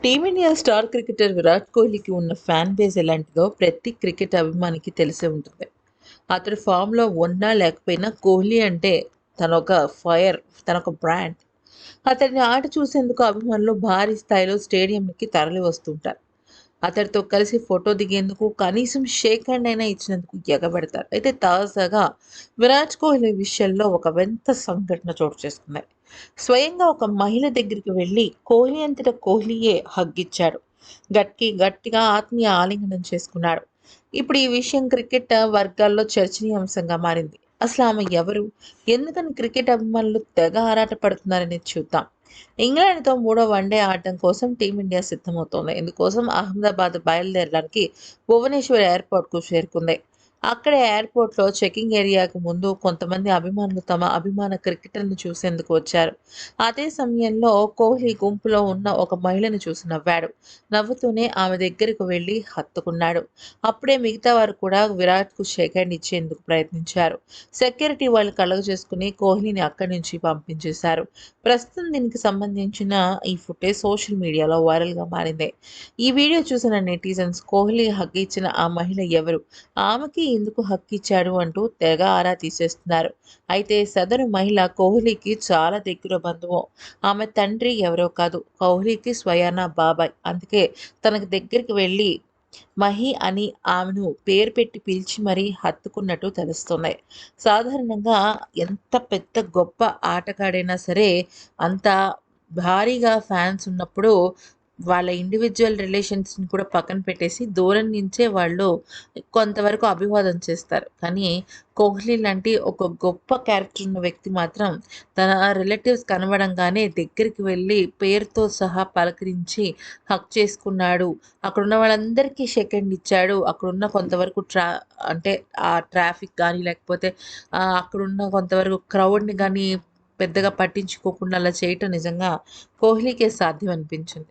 Team India star cricketer Virat కోహ్లీకి ఉన్న fan base ఎలాంటిదో ప్రతి క్రికెట్ అభిమానికి తెలిసే ఉంటుంది. అతడు ఫామ్‌లో ఉన్నా లేకపోయినా కోహ్లీ అంటే తనొక ఫైర్, తనొక బ్రాండ్. అతని ఆట చూసేందుకు అభిమానులు భారీ స్థాయిలో స్టేడియంకి తరలి వస్తుంటారు. అతడితో కలిసి ఫోటో దిగేందుకు, కనీసం షేక్ హ్యాండ్ అయినా ఇచ్చినందుకు ఎగబడతారు. అయితే తాజాగా విరాట్ కోహ్లీ విషయంలో ఒక వింత సంఘటన చోటు చేసుకుంది. స్వయంగా ఒక మహిళ దగ్గరికి వెళ్లి కోహ్లీ అంతటా కోహ్లీయే హగ్గిచ్చాడు. గట్టిగా ఆత్మీయ ఆలింగనం చేసుకున్నాడు. ఇప్పుడు ఈ విషయం క్రికెట్ వర్గాల్లో చర్చనీయాంశంగా మారింది. అసలు ఆమె ఎవరు? ఎందుకని క్రికెట్ అభిమానులు తెగ ఆరాట పడుతున్నారనేది చూద్దాం. ఇంగ్లాండ్‌తో మూడో వన్‌డే ఆడటం కోసం టీమిండియా సిద్ధమవుతోంది. ఇందుకోసం అహ్మదాబాద్ బయలుదేరడానికి భువనేశ్వర్ ఎయిర్‌పోర్ట్‌కు చేరుకుంది. అక్కడే ఎయిర్‌పోర్ట్‌లో చెకింగ్ ఏరియాకు ముందు కొంతమంది అభిమానులు తమ అభిమాన క్రికెటర్‌ని చూసేందుకు వచ్చారు. అదే సమయంలో కోహ్లీ గుంపులో ఉన్న ఒక మహిళను చూసి నవ్వాడు. నవ్వుతూనే ఆమె దగ్గరకు వెళ్లి హత్తుకున్నాడు. అప్పుడే మిగతా వారు కూడా విరాట్‌కు షేక్ హ్యాండ్ ఇచ్చేందుకు ప్రయత్నించారు. సెక్యూరిటీ వాళ్ళు కలుగజేసుకుని కోహ్లీని అక్కడి నుంచి పంపించేశారు. ప్రస్తుతం దీనికి సంబంధించిన ఈ ఫుటేజ్ సోషల్ మీడియాలో వైరల్‌గా మారింది. ఈ వీడియో చూసిన నెటిజన్స్ కోహ్లీ హగ్ ఇచ్చిన ఆ మహిళ ఎవరు? ఆమెకి ఎందుకు హక్కు ఇచ్చాడు అంటూ తెగ ఆరా తీసేస్తున్నారు. అయితే సదరు మహిళ కోహ్లీకి చాలా దగ్గర బంధువు. ఆమె తండ్రి ఎవరో కాదు, కోహ్లీకి స్వయానా బాబాయ్. అందుకే తనకు దగ్గరికి వెళ్ళి మహి అని ఆమెను పేరు పెట్టి పిలిచి మరీ హత్తుకున్నట్టు తెలుస్తుంది. సాధారణంగా ఎంత పెద్ద గొప్ప ఆటగాడైనా సరే, అంత భారీగా ఫ్యాన్స్ ఉన్నప్పుడు వాళ్ళ ఇండివిడ్యువల్ రిలేషన్స్‌ని కూడా పక్కన పెట్టేసి దూరం నుంచే వాళ్ళు కొంతవరకు అభివాదం చేస్తారు. కానీ కోహ్లీ లాంటి ఒక గొప్ప క్యారెక్టర్ ఉన్న వ్యక్తి మాత్రం తన రిలేటివ్స్ కనబడంగానే దగ్గరికి వెళ్ళి పేరుతో సహా పలకరించి హగ్ చేసుకున్నాడు. అక్కడున్న వాళ్ళందరికీ షేక్ హ్యాండ్ ఇచ్చాడు. అక్కడున్న కొంతవరకు అంటే ఆ ట్రాఫిక్ గానీ, లేకపోతే అక్కడున్న కొంతవరకు క్రౌడ్‌ని గానీ పెద్దగా పట్టించుకోకుండా అలా చేయటం నిజంగా కోహ్లీకే సాధ్యం అనిపించింది.